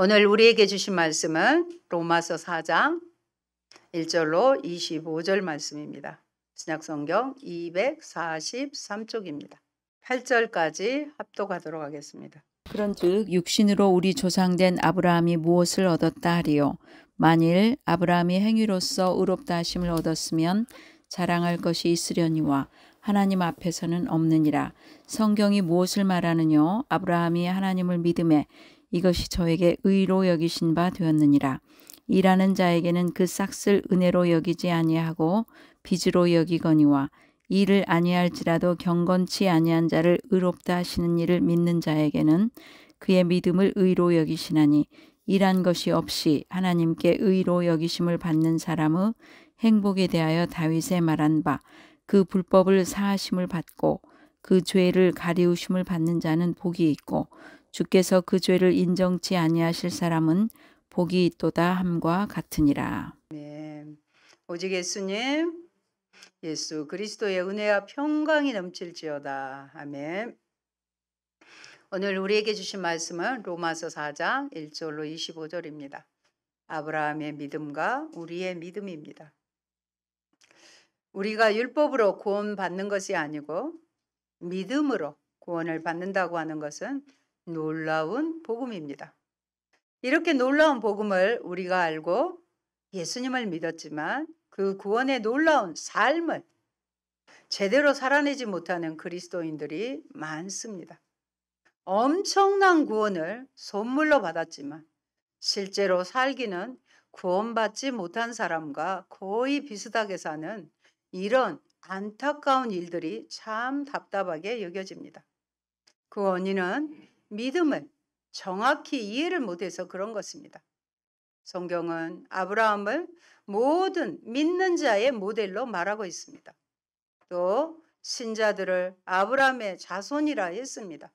오늘 우리에게 주신 말씀은 로마서 4장 1절로 25절 말씀입니다. 신약성경 243쪽입니다. 8절까지 합독하도록 하겠습니다. 그런즉 육신으로 우리 조상된 아브라함이 무엇을 얻었다 하리요. 만일 아브라함이 행위로서 의롭다 하심을 얻었으면 자랑할 것이 있으려니와 하나님 앞에서는 없느니라. 성경이 무엇을 말하느뇨? 아브라함이 하나님을 믿음에 이것이 저에게 의로 여기신 바 되었느니라. 일하는 자에게는 그 싹을 은혜로 여기지 아니하고 빚으로 여기거니와 일을 아니할지라도 경건치 아니한 자를 의롭다 하시는 일을 믿는 자에게는 그의 믿음을 의로 여기시나니 일한 것이 없이 하나님께 의로 여기심을 받는 사람의 행복에 대하여 다윗의 말한 바 그 불법을 사하심을 받고 그 죄를 가리우심을 받는 자는 복이 있고 주께서 그 죄를 인정치 아니하실 사람은 복이 있도다 함과 같으니라. 아멘. 오직 예수님, 예수 그리스도의 은혜와 평강이 넘칠지어다. 아멘. 오늘 우리에게 주신 말씀은 로마서 4장 1절로 25절입니다. 아브라함의 믿음과 우리의 믿음입니다. 우리가 율법으로 구원받는 것이 아니고 믿음으로 구원을 받는다고 하는 것은 놀라운 복음입니다. 이렇게 놀라운 복음을 우리가 알고 예수님을 믿었지만 그 구원의 놀라운 삶을 제대로 살아내지 못하는 그리스도인들이 많습니다. 엄청난 구원을 선물로 받았지만 실제로 살기는 구원받지 못한 사람과 거의 비슷하게 사는 이런 안타까운 일들이 참 답답하게 여겨집니다. 그 원인은 믿음을 정확히 이해를 못해서 그런 것입니다. 성경은 아브라함을 모든 믿는 자의 모델로 말하고 있습니다. 또 신자들을 아브라함의 자손이라 했습니다.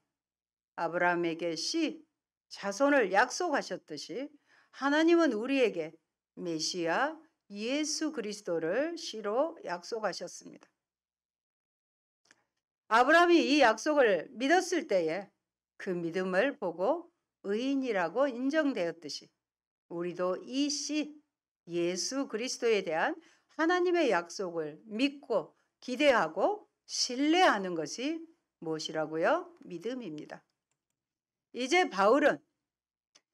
아브라함에게 씨, 자손을 약속하셨듯이 하나님은 우리에게 메시아 예수 그리스도를 씨로 약속하셨습니다. 아브라함이 이 약속을 믿었을 때에 그 믿음을 보고 의인이라고 인정되었듯이 우리도 이 씨 예수 그리스도에 대한 하나님의 약속을 믿고 기대하고 신뢰하는 것이 무엇이라고요? 믿음입니다. 이제 바울은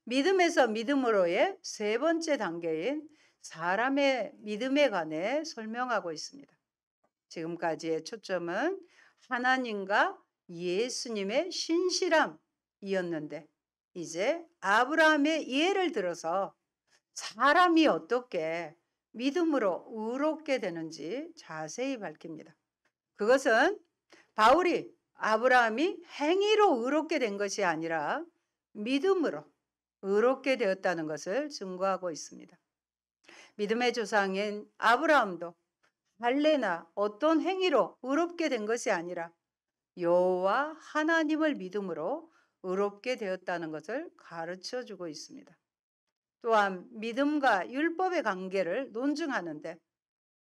믿음에서 믿음으로의 세 번째 단계인 사람의 믿음에 관해 설명하고 있습니다. 지금까지의 초점은 하나님과 예수님의 신실함이었는데 이제 아브라함의 예를 들어서 사람이 어떻게 믿음으로 의롭게 되는지 자세히 밝힙니다. 그것은 바울이 아브라함이 행위로 의롭게 된 것이 아니라 믿음으로 의롭게 되었다는 것을 증거하고 있습니다. 믿음의 조상인 아브라함도 할례나 어떤 행위로 의롭게 된 것이 아니라 여호와 하나님을 믿음으로 의롭게 되었다는 것을 가르쳐 주고 있습니다. 또한 믿음과 율법의 관계를 논증하는데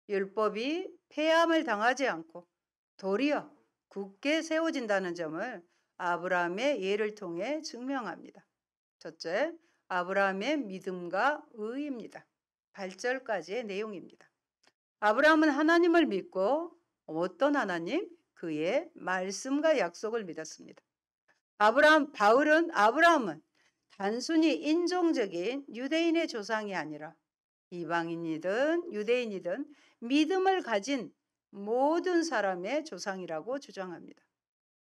율법이 폐함을 당하지 않고 도리어 굳게 세워진다는 점을 아브라함의 예를 통해 증명합니다. 첫째, 아브라함의 믿음과 의입니다. 8절까지의 내용입니다. 아브라함은 하나님을 믿고 어떤 하나님? 그의 말씀과 약속을 믿었습니다. 바울은 아브라함은 단순히 인종적인 유대인의 조상이 아니라 이방인이든 유대인이든 믿음을 가진 모든 사람의 조상이라고 주장합니다.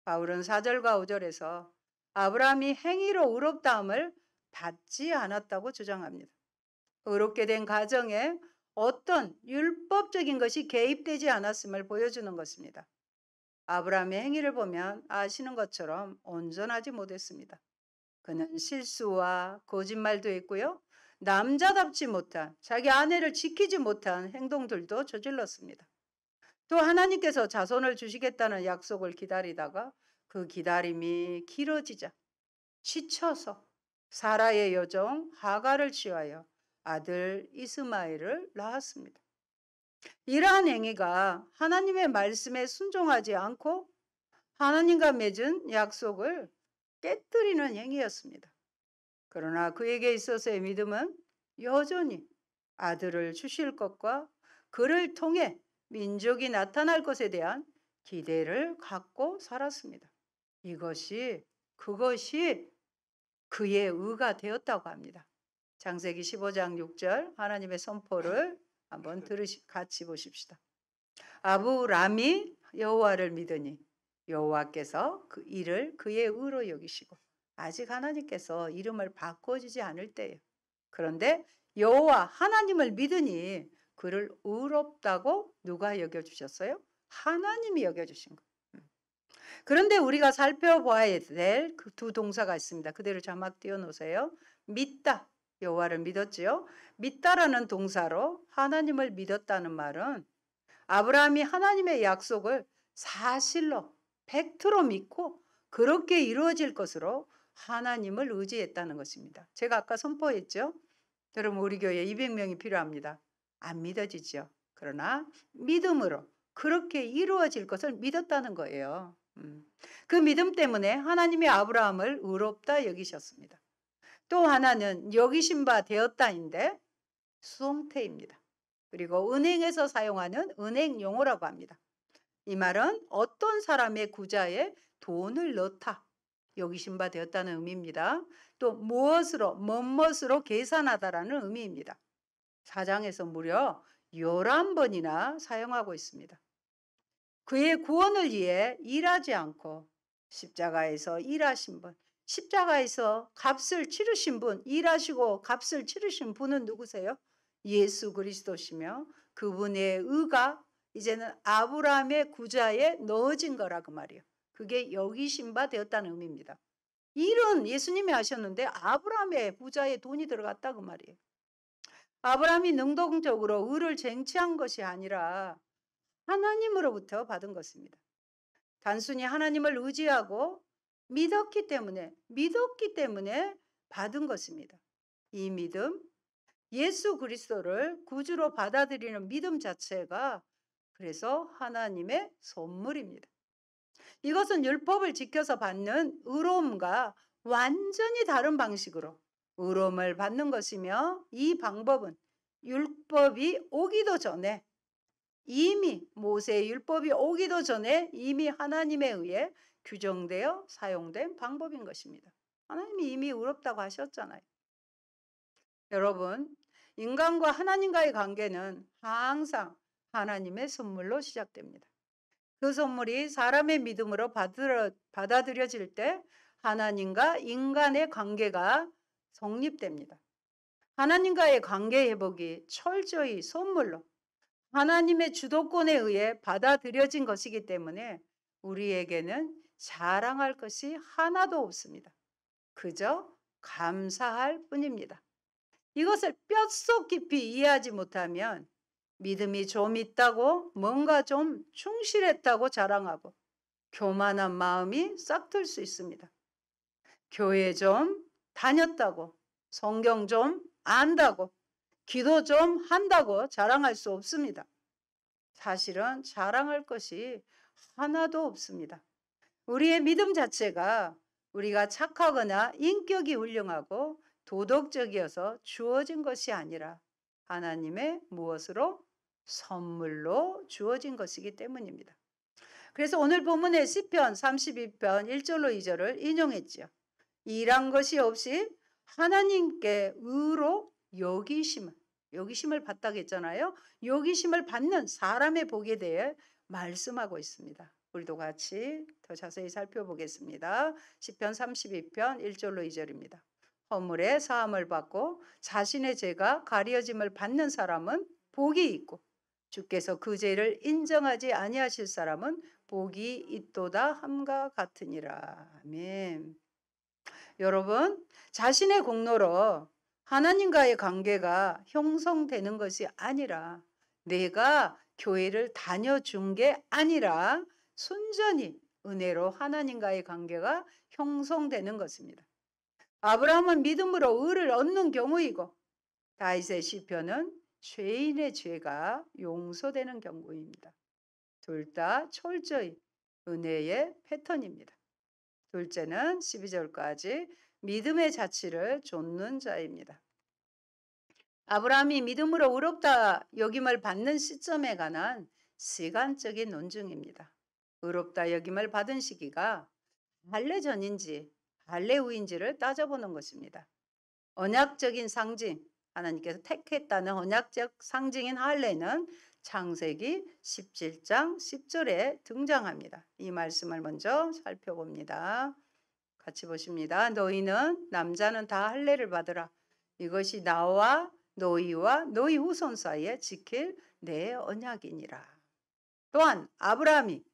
바울은 4절과 5절에서 아브라함이 행위로 의롭다함을 받지 않았다고 주장합니다. 의롭게 된 가정에 어떤 율법적인 것이 개입되지 않았음을 보여주는 것입니다. 아브라함의 행위를 보면 아시는 것처럼 온전하지 못했습니다. 그는 실수와 거짓말도 했고요. 남자답지 못한, 자기 아내를 지키지 못한 행동들도 저질렀습니다. 또 하나님께서 자손을 주시겠다는 약속을 기다리다가 그 기다림이 길어지자 지쳐서 사라의 여종 하가를 취하여 아들 이스마엘을 낳았습니다. 이러한 행위가 하나님의 말씀에 순종하지 않고 하나님과 맺은 약속을 깨뜨리는 행위였습니다. 그러나 그에게 있어서의 믿음은 여전히 아들을 주실 것과 그를 통해 민족이 나타날 것에 대한 기대를 갖고 살았습니다. 그것이 그의 의가 되었다고 합니다. 창세기 15장 6절 하나님의 선포를 한번 같이 보십시다. 아브람이 여호와를 믿으니 여호와께서 그 일을 그의 의로 여기시고, 아직 하나님께서 이름을 바꿔주지 않을 때예요. 그런데 여호와 하나님을 믿으니 그를 의롭다고 누가 여겨주셨어요? 하나님이 여겨주신 거예요. 그런데 우리가 살펴봐야 될 그 두 동사가 있습니다. 그대로 자막 띄워놓으세요. 믿다, 여호와를 믿었지요. 믿다라는 동사로 하나님을 믿었다는 말은 아브라함이 하나님의 약속을 사실로 팩트로 믿고 그렇게 이루어질 것으로 하나님을 의지했다는 것입니다. 제가 아까 선포했죠. 여러분, 우리 교회에 200명이 필요합니다. 안 믿어지죠. 그러나 믿음으로 그렇게 이루어질 것을 믿었다는 거예요. 그 믿음 때문에 하나님이 아브라함을 의롭다 여기셨습니다. 또 하나는 여기신 바 되었다인데 수동태입니다. 그리고 은행에서 사용하는 은행 용어라고 합니다. 이 말은 어떤 사람의 구자에 돈을 넣다, 여기신 바 되었다는 의미입니다. 또 무엇으로 계산하다라는 의미입니다. 사장에서 무려 11번이나 사용하고 있습니다. 그의 구원을 위해 일하지 않고 십자가에서 일하신 분, 십자가에서 값을 치르신 분, 일하시고 값을 치르신 분은 누구세요? 예수 그리스도시며 그분의 의가 이제는 아브라함의 구자에 넣어진 거라 그 말이에요. 그게 여기신 바 되었다는 의미입니다. 일은 예수님이 하셨는데 아브라함의 부자에 돈이 들어갔다 그 말이에요. 아브라함이 능동적으로 의를 쟁취한 것이 아니라 하나님으로부터 받은 것입니다. 단순히 하나님을 의지하고 믿었기 때문에 받은 것입니다. 이 믿음, 예수 그리스도를 구주로 받아들이는 믿음 자체가 그래서 하나님의 선물입니다. 이것은 율법을 지켜서 받는 의로움과 완전히 다른 방식으로 의로움을 받는 것이며, 이 방법은 율법이 오기도 전에 이미 모세의 율법이 오기도 전에 이미 하나님에 의해 규정되어 사용된 방법인 것입니다. 하나님이 이미 의롭다고 하셨잖아요. 여러분, 인간과 하나님과의 관계는 항상 하나님의 선물로 시작됩니다. 그 선물이 사람의 믿음으로 받아들여질 때 하나님과 인간의 관계가 성립됩니다. 하나님과의 관계 회복이 철저히 선물로 하나님의 주도권에 의해 받아들여진 것이기 때문에 우리에게는 자랑할 것이 하나도 없습니다. 그저 감사할 뿐입니다. 이것을 뼛속 깊이 이해하지 못하면 믿음이 좀 있다고, 뭔가 좀 충실했다고 자랑하고 교만한 마음이 싹틀 수 있습니다. 교회 좀 다녔다고, 성경 좀 안다고, 기도 좀 한다고 자랑할 수 없습니다. 사실은 자랑할 것이 하나도 없습니다. 우리의 믿음 자체가 우리가 착하거나 인격이 훌륭하고 도덕적이어서 주어진 것이 아니라 하나님의 무엇으로? 선물로 주어진 것이기 때문입니다. 그래서 오늘 본문의 시편 32편 1절로 2절을 인용했지요. 일한 것이 없이 하나님께 의로 여기심을 받다고 했잖아요. 여기심을 받는 사람의 복에 대해 말씀하고 있습니다. 우리도 같이 더 자세히 살펴보겠습니다. 시편 32편 1절로 2절입니다. 허물의 사함을 받고 자신의 죄가 가려짐을 받는 사람은 복이 있고 주께서 그 죄를 인정하지 아니하실 사람은 복이 있도다 함과 같으니라. 아멘. 여러분, 자신의 공로로 하나님과의 관계가 형성되는 것이 아니라, 내가 교회를 다녀준 게 아니라 순전히 은혜로 하나님과의 관계가 형성되는 것입니다. 아브라함은 믿음으로 의를 얻는 경우이고, 다윗의 시편은 죄인의 죄가 용서되는 경우입니다. 둘 다 철저히 은혜의 패턴입니다. 둘째는 12절까지 믿음의 자취를 좇는 자입니다. 아브라함이 믿음으로 의롭다 여김을 받는 시점에 관한 시간적인 논증입니다. 의롭다 여김을 받은 시기가 할례 전인지 할례 후인지를 따져보는 것입니다. 언약적인 상징, 하나님께서 택했다는 언약적 상징인 할례는 창세기 17장 10절에 등장합니다. 이 말씀을 먼저 살펴봅니다. 같이 보십니다. 너희는 남자는 다 할례를 받으라. 이것이 나와 너희와 너희 후손 사이에 지킬 내 언약이니라. 또한 아브라함이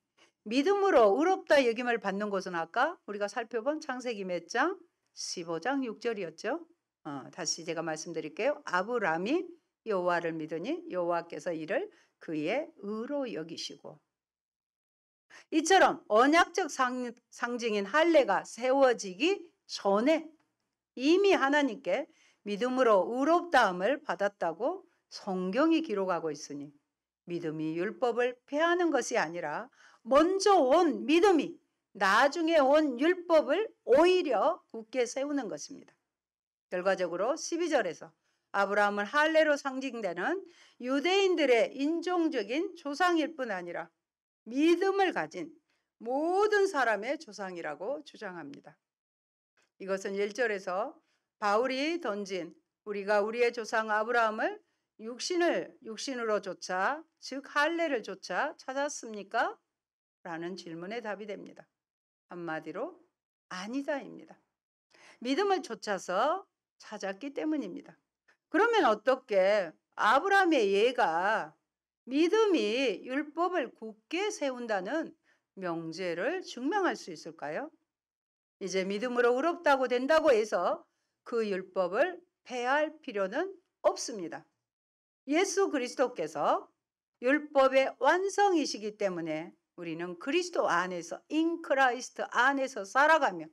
믿음으로 의롭다 여김을 받는 것은 아까 우리가 살펴본 창세기 몇 장? 15장 6절이었죠. 다시 제가 말씀드릴게요. 아브라함이 여호와를 믿으니 여호와께서 이를 그의 의로 여기시고, 이처럼 언약적 상징인 할례가 세워지기 전에 이미 하나님께 믿음으로 의롭다함을 받았다고 성경이 기록하고 있으니 믿음이 율법을 폐하는 것이 아니라 먼저 온 믿음이 나중에 온 율법을 오히려 굳게 세우는 것입니다. 결과적으로 12절에서 아브라함은 할례로 상징되는 유대인들의 인종적인 조상일 뿐 아니라 믿음을 가진 모든 사람의 조상이라고 주장합니다. 이것은 1절에서 바울이 던진 우리가 우리의 조상 아브라함을 육신으로 쫓아, 즉 할례를 쫓아 찾았습니까? 라는 질문에 답이 됩니다. 한마디로 아니다입니다. 믿음을 쫓아서 찾았기 때문입니다. 그러면 어떻게 아브라함의 예가 믿음이 율법을 굳게 세운다는 명제를 증명할 수 있을까요? 이제 믿음으로 의롭다고 된다고 해서 그 율법을 폐할 필요는 없습니다. 예수 그리스도께서 율법의 완성이시기 때문에 우리는 그리스도 안에서, in Christ 안에서 살아가며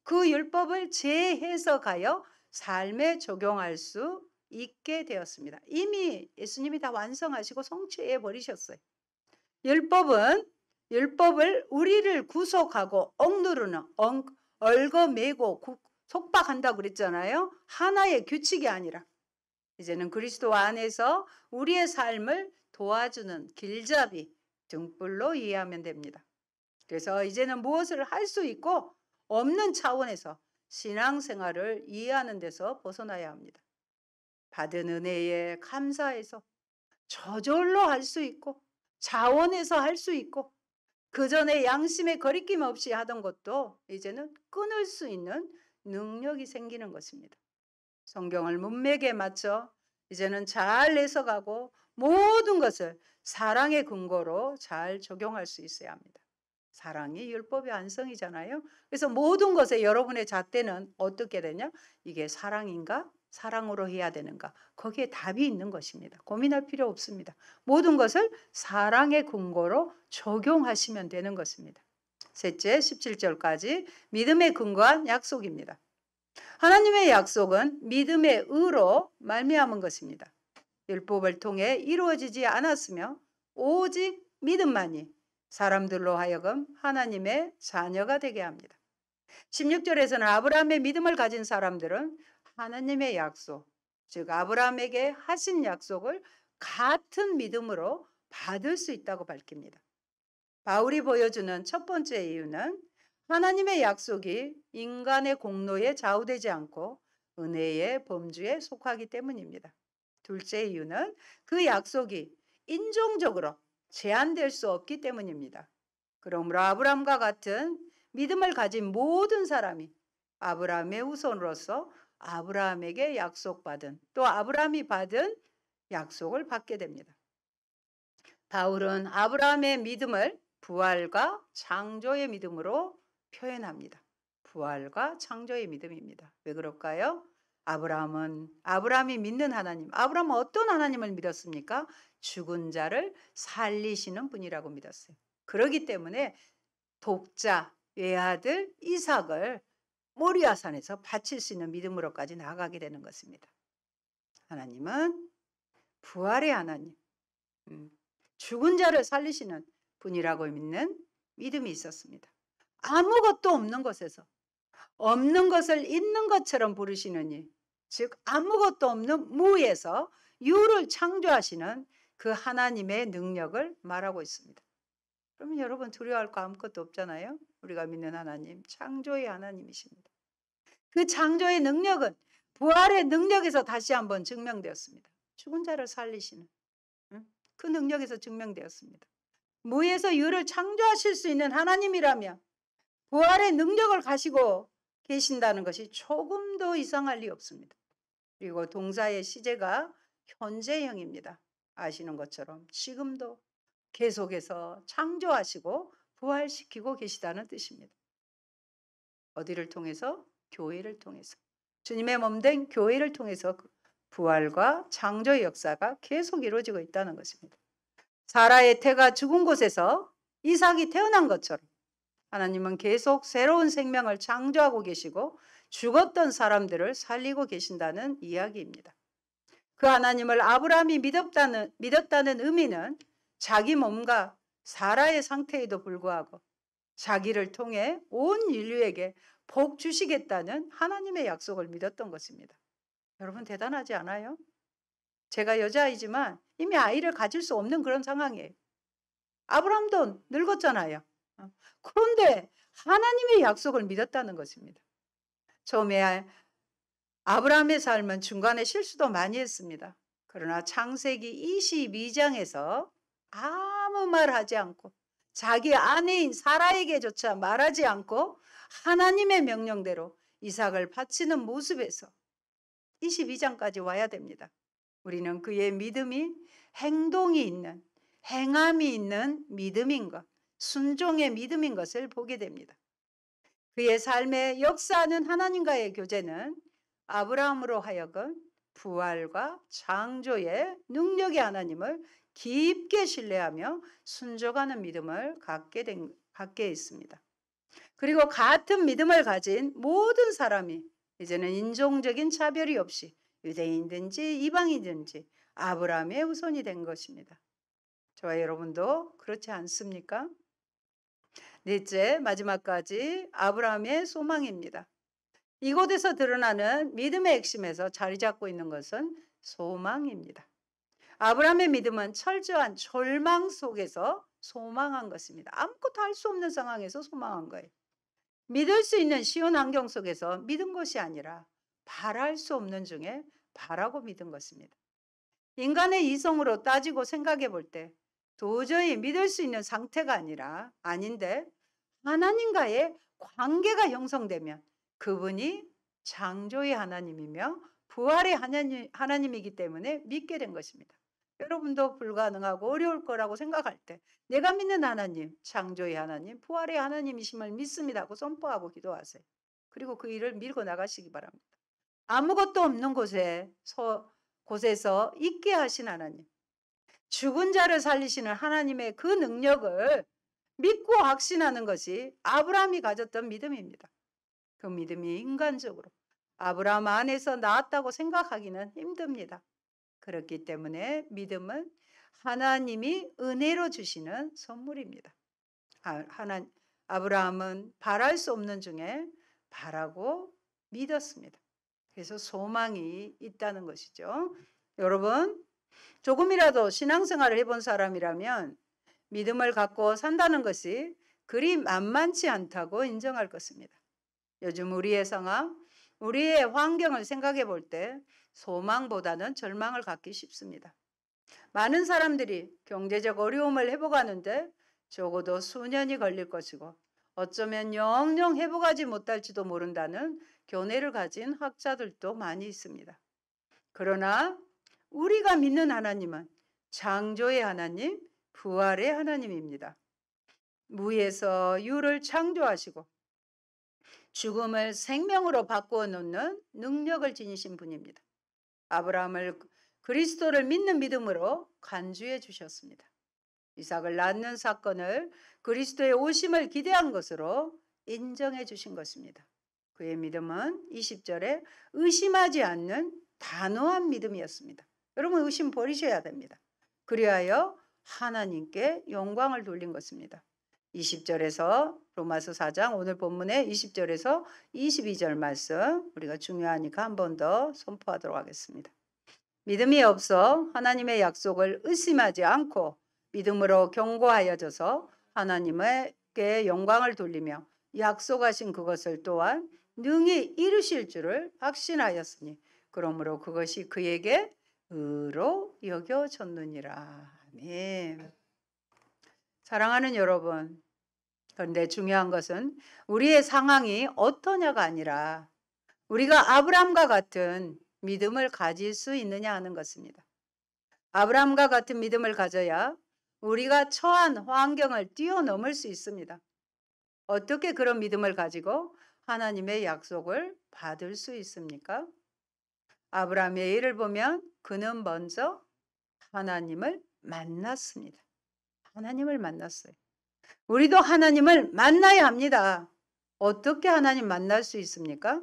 그 율법을 재해석하여 삶에 적용할 수 있게 되었습니다. 이미 예수님이 다 완성하시고 성취해 버리셨어요. 율법을 우리를 구속하고 억누르는, 얽어매고 속박한다고 그랬잖아요. 하나의 규칙이 아니라 이제는 그리스도 안에서 우리의 삶을 도와주는 길잡이, 등불로 이해하면 됩니다. 그래서 이제는 무엇을 할 수 있고 없는 차원에서 신앙생활을 이해하는 데서 벗어나야 합니다. 받은 은혜에 감사해서 저절로 할 수 있고 자원해서 할 수 있고 그 전에 양심에 거리낌 없이 하던 것도 이제는 끊을 수 있는 능력이 생기는 것입니다. 성경을 문맥에 맞춰 이제는 잘 해석하고 모든 것을 사랑의 근거로 잘 적용할 수 있어야 합니다. 사랑이 율법의 완성이잖아요. 그래서 모든 것에 여러분의 잣대는 어떻게 되냐? 이게 사랑인가? 사랑으로 해야 되는가? 거기에 답이 있는 것입니다. 고민할 필요 없습니다. 모든 것을 사랑의 근거로 적용하시면 되는 것입니다. 셋째, 17절까지 믿음에 근거한 약속입니다. 하나님의 약속은 믿음의 의로 말미암은 것입니다. 율법을 통해 이루어지지 않았으며 오직 믿음만이 사람들로 하여금 하나님의 자녀가 되게 합니다. 16절에서는 아브라함의 믿음을 가진 사람들은 하나님의 약속, 즉 아브라함에게 하신 약속을 같은 믿음으로 받을 수 있다고 밝힙니다. 바울이 보여주는 첫 번째 이유는 하나님의 약속이 인간의 공로에 좌우되지 않고 은혜의 범주에 속하기 때문입니다. 둘째 이유는 그 약속이 인종적으로 제한될 수 없기 때문입니다. 그러므로 아브라함과 같은 믿음을 가진 모든 사람이 아브라함의 후손으로서 아브라함에게 약속받은, 또 아브라함이 받은 약속을 받게 됩니다. 바울은 아브라함의 믿음을 부활과 창조의 믿음으로 표현합니다. 부활과 창조의 믿음입니다. 왜 그럴까요? 아브라함이 믿는 하나님, 아브라함은 어떤 하나님을 믿었습니까? 죽은 자를 살리시는 분이라고 믿었어요. 그렇기 때문에 독자 외아들 이삭을 모리아산에서 바칠 수 있는 믿음으로까지 나아가게 되는 것입니다. 하나님은 부활의 하나님, 죽은 자를 살리시는 분이라고 믿는 믿음이 있었습니다. 아무것도 없는 곳에서 없는 것을 있는 것처럼 부르시느니, 즉 아무것도 없는 무에서 유를 창조하시는 그 하나님의 능력을 말하고 있습니다. 그러면 여러분 두려워할 거 아무것도 없잖아요. 우리가 믿는 하나님, 창조의 하나님이십니다. 그 창조의 능력은 부활의 능력에서 다시 한번 증명되었습니다. 죽은 자를 살리시는 그 능력에서 증명되었습니다. 무에서 유를 창조하실 수 있는 하나님이라면 부활의 능력을 가지고 계신다는 것이 조금도 이상할 리 없습니다. 그리고 동사의 시제가 현재형입니다. 아시는 것처럼 지금도 계속해서 창조하시고 부활시키고 계시다는 뜻입니다. 어디를 통해서? 교회를 통해서. 주님의 몸된 교회를 통해서 부활과 창조의 역사가 계속 이루어지고 있다는 것입니다. 사라의 태가 죽은 곳에서 이삭이 태어난 것처럼 하나님은 계속 새로운 생명을 창조하고 계시고 죽었던 사람들을 살리고 계신다는 이야기입니다. 그 하나님을 아브라함이 믿었다는 의미는 자기 몸과 사라의 상태에도 불구하고 자기를 통해 온 인류에게 복 주시겠다는 하나님의 약속을 믿었던 것입니다. 여러분 대단하지 않아요? 제가 여자이지만 이미 아이를 가질 수 없는 그런 상황이에요. 아브라함도 늙었잖아요. 그런데 하나님의 약속을 믿었다는 것입니다. 처음에 아브라함의 삶은 중간에 실수도 많이 했습니다. 그러나 창세기 22장에서 아무 말하지 않고 자기 아내인 사라에게조차 말하지 않고 하나님의 명령대로 이삭을 바치는 모습에서 22장까지 와야 됩니다. 우리는 그의 믿음이 행동이 있는, 행함이 있는 믿음인 것, 순종의 믿음인 것을 보게 됩니다. 그의 삶에 역사하는 하나님과의 교제는 아브라함으로 하여금 부활과 창조의 능력의 하나님을 깊게 신뢰하며 순종하는 믿음을 갖게 했습니다. 그리고 같은 믿음을 가진 모든 사람이 이제는 인종적인 차별이 없이 유대인든지 이방인든지 아브라함의 후손이 된 것입니다. 저와 여러분도 그렇지 않습니까? 넷째, 마지막까지 아브라함의 소망입니다. 이곳에서 드러나는 믿음의 핵심에서 자리 잡고 있는 것은 소망입니다. 아브라함의 믿음은 철저한 절망 속에서 소망한 것입니다. 아무것도 할 수 없는 상황에서 소망한 거예요. 믿을 수 있는 쉬운 환경 속에서 믿은 것이 아니라 바랄 수 없는 중에 바라고 믿은 것입니다. 인간의 이성으로 따지고 생각해 볼 때 도저히 믿을 수 있는 상태가 아닌데 하나님과의 관계가 형성되면 그분이 창조의 하나님이며 부활의 하나님이기 때문에 믿게 된 것입니다. 여러분도 불가능하고 어려울 거라고 생각할 때 내가 믿는 하나님, 창조의 하나님, 부활의 하나님이심을 믿습니다 하고 선포하고 기도하세요. 그리고 그 일을 밀고 나가시기 바랍니다. 아무것도 없는 곳에서 있게 하신 하나님, 죽은 자를 살리시는 하나님의 그 능력을 믿고 확신하는 것이 아브라함이 가졌던 믿음입니다. 그 믿음이 인간적으로 아브라함 안에서 나왔다고 생각하기는 힘듭니다. 그렇기 때문에 믿음은 하나님이 은혜로 주시는 선물입니다. 아브라함은 바랄 수 없는 중에 바라고 믿었습니다. 그래서 소망이 있다는 것이죠. 여러분, 조금이라도 신앙생활을 해본 사람이라면 믿음을 갖고 산다는 것이 그리 만만치 않다고 인정할 것입니다. 요즘 우리의 상황, 우리의 환경을 생각해 볼 때 소망보다는 절망을 갖기 쉽습니다. 많은 사람들이 경제적 어려움을 회복하는데 적어도 수년이 걸릴 것이고 어쩌면 영영 회복하지 못할지도 모른다는 견해를 가진 학자들도 많이 있습니다. 그러나 우리가 믿는 하나님은 창조의 하나님, 부활의 하나님입니다. 무에서 유를 창조하시고 죽음을 생명으로 바꾸어 놓는 능력을 지니신 분입니다. 아브라함을 그리스도를 믿는 믿음으로 간주해 주셨습니다. 이삭을 낳는 사건을 그리스도의 오심을 기대한 것으로 인정해 주신 것입니다. 그의 믿음은 20절에 의심하지 않는 단호한 믿음이었습니다. 여러분 의심 버리셔야 됩니다. 그리하여 하나님께 영광을 돌린 것입니다. 20절에서 로마서 4장 오늘 본문의 20절에서 22절 말씀 우리가 중요하니까 한 번 더 선포하도록 하겠습니다. 믿음이 없어 하나님의 약속을 의심하지 않고 믿음으로 견고하여져서 하나님께 영광을 돌리며 약속하신 그것을 또한 능히 이루실 줄을 확신하였으니 그러므로 그것이 그에게 의로 여겨졌느니라. 아멘. 사랑하는 여러분, 그런데 중요한 것은 우리의 상황이 어떠냐가 아니라 우리가 아브라함과 같은 믿음을 가질 수 있느냐 하는 것입니다. 아브라함과 같은 믿음을 가져야 우리가 처한 환경을 뛰어넘을 수 있습니다. 어떻게 그런 믿음을 가지고 하나님의 약속을 받을 수 있습니까? 아브라함의 예를 보면 그는 먼저 하나님을 만났습니다. 하나님을 만났어요. 우리도 하나님을 만나야 합니다. 어떻게 하나님 만날 수 있습니까?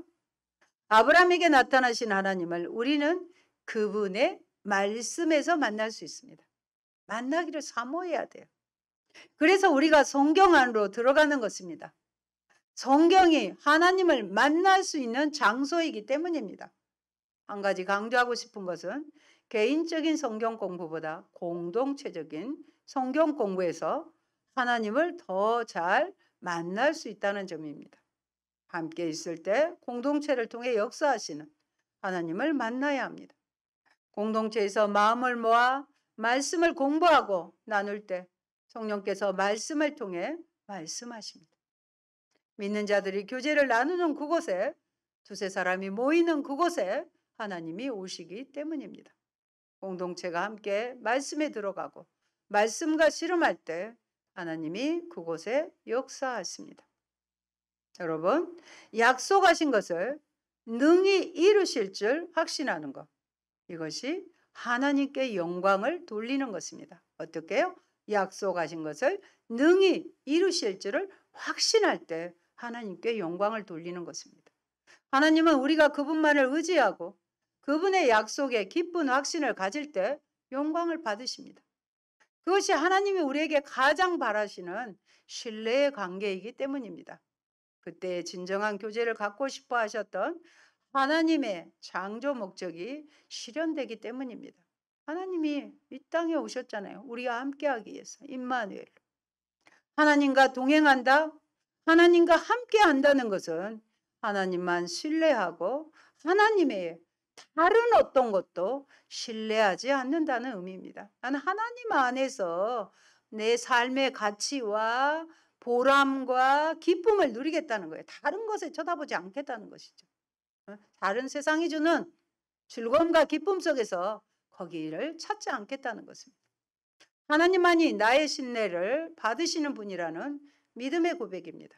아브라함에게 나타나신 하나님을 우리는 그분의 말씀에서 만날 수 있습니다. 만나기를 사모해야 돼요. 그래서 우리가 성경 안으로 들어가는 것입니다. 성경이 하나님을 만날 수 있는 장소이기 때문입니다. 한 가지 강조하고 싶은 것은 개인적인 성경 공부보다 공동체적인 성경 공부에서 하나님을 더 잘 만날 수 있다는 점입니다. 함께 있을 때 공동체를 통해 역사하시는 하나님을 만나야 합니다. 공동체에서 마음을 모아 말씀을 공부하고 나눌 때 성령께서 말씀을 통해 말씀하십니다. 믿는 자들이 교제를 나누는 그곳에 두세 사람이 모이는 그곳에 하나님이 오시기 때문입니다. 공동체가 함께 말씀에 들어가고 말씀과 씨름할 때 하나님이 그곳에 역사하십니다. 여러분, 약속하신 것을 능히 이루실 줄 확신하는 것, 이것이 하나님께 영광을 돌리는 것입니다. 어떻게요? 약속하신 것을 능히 이루실 줄을 확신할 때 하나님께 영광을 돌리는 것입니다. 하나님은 우리가 그분만을 의지하고 그분의 약속에 기쁜 확신을 가질 때 영광을 받으십니다. 그것이 하나님이 우리에게 가장 바라시는 신뢰의 관계이기 때문입니다. 그때 진정한 교제를 갖고 싶어 하셨던 하나님의 창조 목적이 실현되기 때문입니다. 하나님이 이 땅에 오셨잖아요. 우리와 함께하기 위해서. 임마누엘. 하나님과 동행한다. 하나님과 함께한다는 것은 하나님만 신뢰하고 하나님의 다른 어떤 것도 신뢰하지 않는다는 의미입니다. 나는 하나님 안에서 내 삶의 가치와 보람과 기쁨을 누리겠다는 거예요. 다른 것에 쳐다보지 않겠다는 것이죠. 다른 세상이 주는 즐거움과 기쁨 속에서 거기를 찾지 않겠다는 것입니다. 하나님만이 나의 신뢰를 받으시는 분이라는 믿음의 고백입니다.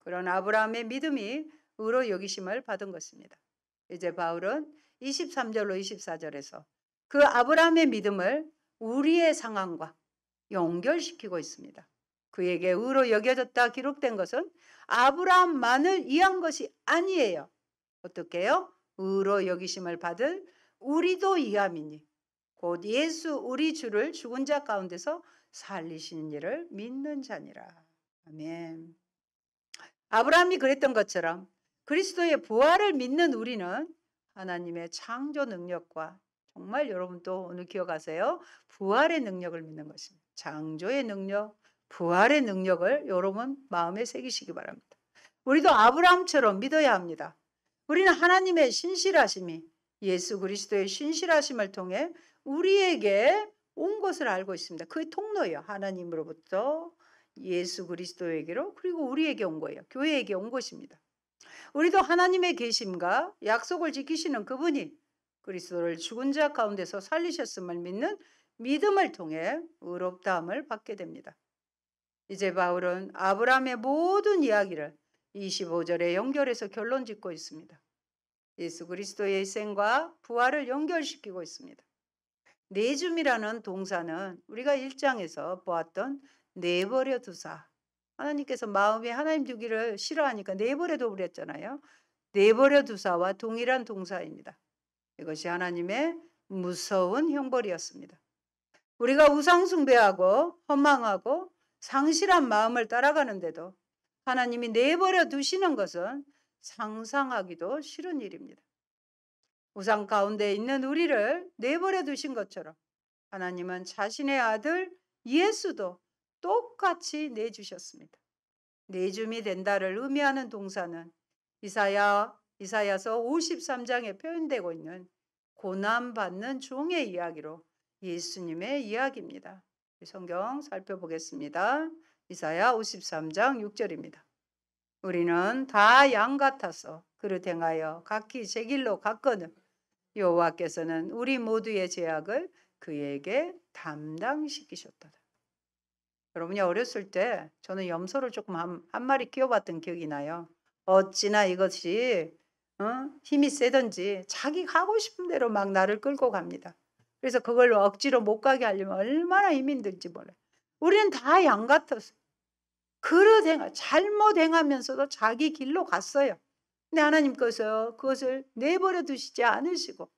그런 아브라함의 믿음이 의로 여기심을 받은 것입니다. 이제 바울은 23절로 24절에서 그 아브라함의 믿음을 우리의 상황과 연결시키고 있습니다. 그에게 의로 여겨졌다 기록된 것은 아브라함만을 위한 것이 아니에요. 어떻게 해요? 의로 여기심을 받을 우리도 이함이니 곧 예수 우리 주를 죽은 자 가운데서 살리시는 이를 믿는 자니라. 아멘. 아브라함이 그랬던 것처럼 그리스도의 부활을 믿는 우리는 하나님의 창조 능력과 정말 여러분 또 오늘 기억하세요. 부활의 능력을 믿는 것입니다. 창조의 능력, 부활의 능력을 여러분 마음에 새기시기 바랍니다. 우리도 아브라함처럼 믿어야 합니다. 우리는 하나님의 신실하심이 예수 그리스도의 신실하심을 통해 우리에게 온 것을 알고 있습니다. 그의 통로예요. 하나님으로부터 예수 그리스도에게로 그리고 우리에게 온 거예요. 교회에게 온 것입니다. 우리도 하나님의 계심과 약속을 지키시는 그분이 그리스도를 죽은 자 가운데서 살리셨음을 믿는 믿음을 통해 의롭다함을 받게 됩니다. 이제 바울은 아브라함의 모든 이야기를 25절에 연결해서 결론 짓고 있습니다. 예수 그리스도의 희생과 부활을 연결시키고 있습니다. 내줌이라는 동사는 우리가 1장에서 보았던 내버려 두사. 하나님께서 마음에 하나님 두기를 싫어하니까 내버려 둬 그랬잖아요. 내버려 두사와 동일한 동사입니다. 이것이 하나님의 무서운 형벌이었습니다. 우리가 우상 숭배하고 허망하고 상실한 마음을 따라가는데도 하나님이 내버려 두시는 것은 상상하기도 싫은 일입니다. 우상 가운데 있는 우리를 내버려 두신 것처럼 하나님은 자신의 아들 예수도 똑같이 내주셨습니다. 내줌이 된다를 의미하는 동사는 이사야서 53장에 표현되고 있는 고난받는 종의 이야기로 예수님의 이야기입니다. 성경 살펴보겠습니다. 이사야 53장 6절입니다. 우리는 다 양 같아서 그릇 행하여 각기 제 길로 갔거늘 여호와께서는 우리 모두의 죄악을 그에게 담당시키셨도다. 여러분이 어렸을 때 저는 염소를 조금 한 마리 키워봤던 기억이 나요. 어찌나 이것이 힘이 세든지 자기 가고 싶은 대로 막 나를 끌고 갑니다. 그래서 그걸 억지로 못 가게 하려면 얼마나 힘이 들지 몰라요. 우리는 다 양 같았어요. 잘못 행하면서도 자기 길로 갔어요. 근데 하나님께서 그것을 내버려 두시지 않으시고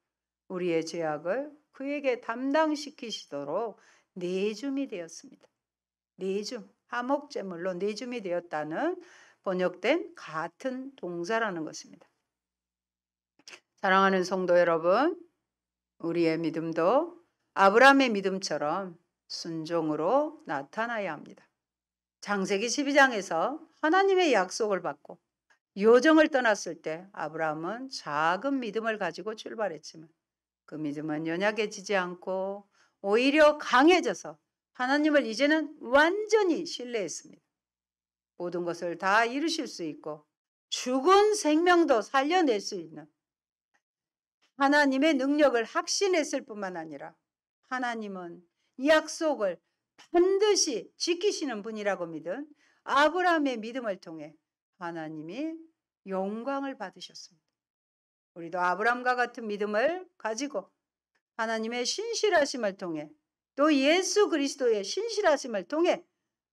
우리의 죄악을 그에게 담당시키시도록 내줌이 되었습니다. 내줌, 화목제물로 내줌이 되었다는 번역된 같은 동사라는 것입니다. 사랑하는 성도 여러분, 우리의 믿음도 아브라함의 믿음처럼 순종으로 나타나야 합니다. 창세기 12장에서 하나님의 약속을 받고 요정을 떠났을 때 아브라함은 작은 믿음을 가지고 출발했지만 그 믿음은 연약해지지 않고 오히려 강해져서 하나님을 이제는 완전히 신뢰했습니다. 모든 것을 다 이루실 수 있고 죽은 생명도 살려낼 수 있는 하나님의 능력을 확신했을 뿐만 아니라 하나님은 이 약속을 반드시 지키시는 분이라고 믿은 아브라함의 믿음을 통해 하나님이 영광을 받으셨습니다. 우리도 아브라함과 같은 믿음을 가지고 하나님의 신실하심을 통해 또 예수 그리스도의 신실하심을 통해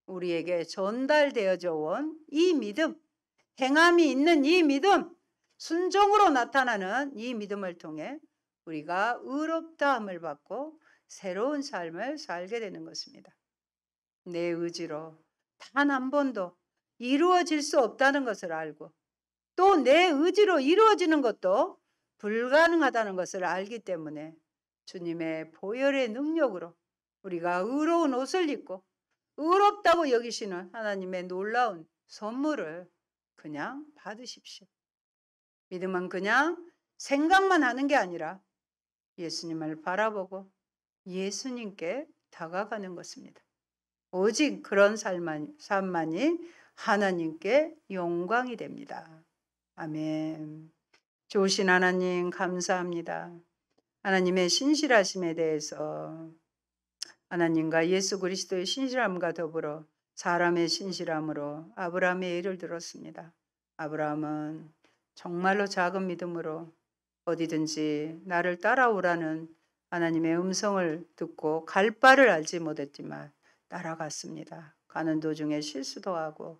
우리에게 전달되어져 온 이 믿음, 행함이 있는 이 믿음, 순종으로 나타나는 이 믿음을 통해 우리가 의롭다함을 받고 새로운 삶을 살게 되는 것입니다. 내 의지로 단 한 번도 이루어질 수 없다는 것을 알고 또 내 의지로 이루어지는 것도 불가능하다는 것을 알기 때문에 주님의 보혈의 능력으로 우리가 의로운 옷을 입고 의롭다고 여기시는 하나님의 놀라운 선물을 그냥 받으십시오. 믿음은 그냥 생각만 하는 게 아니라 예수님을 바라보고 예수님께 다가가는 것입니다. 오직 그런 삶만이 하나님께 영광이 됩니다. 아멘. 좋으신 하나님 감사합니다. 하나님의 신실하심에 대해서 하나님과 예수 그리스도의 신실함과 더불어 사람의 신실함으로 아브라함의 예를 들었습니다. 아브라함은 정말로 작은 믿음으로 어디든지 나를 따라오라는 하나님의 음성을 듣고 갈 바를 알지 못했지만 따라갔습니다. 가는 도중에 실수도 하고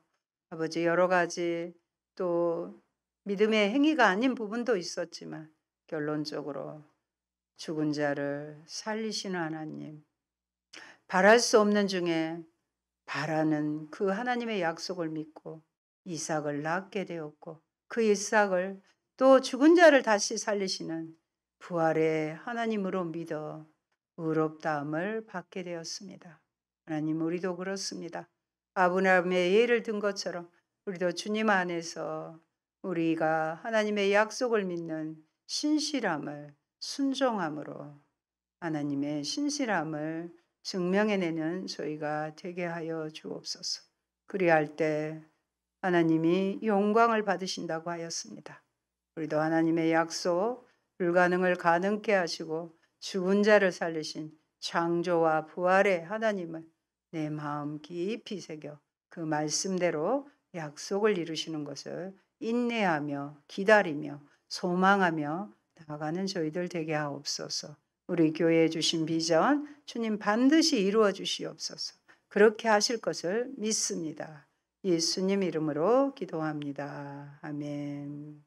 아버지 여러 가지 또 믿음의 행위가 아닌 부분도 있었지만 결론적으로 죽은 자를 살리시는 하나님, 바랄 수 없는 중에 바라는 그 하나님의 약속을 믿고 이삭을 낳게 되었고 그 이삭을 또 죽은 자를 다시 살리시는 부활의 하나님으로 믿어 의롭다함을 받게 되었습니다. 하나님, 우리도 그렇습니다. 아브라함의 예를 든 것처럼 우리도 주님 안에서 우리가 하나님의 약속을 믿는 신실함을 순종함으로 하나님의 신실함을 증명해내는 저희가 되게 하여 주옵소서. 그리할 때 하나님이 영광을 받으신다고 하였습니다. 우리도 하나님의 약속, 불가능을 가능케 하시고 죽은 자를 살리신 창조와 부활의 하나님을 내 마음 깊이 새겨 그 말씀대로 약속을 이루시는 것을 인내하며 기다리며 소망하며 나아가는 저희들 되게 하옵소서. 우리 교회에 주신 비전 주님 반드시 이루어 주시옵소서. 그렇게 하실 것을 믿습니다. 예수님 이름으로 기도합니다. 아멘.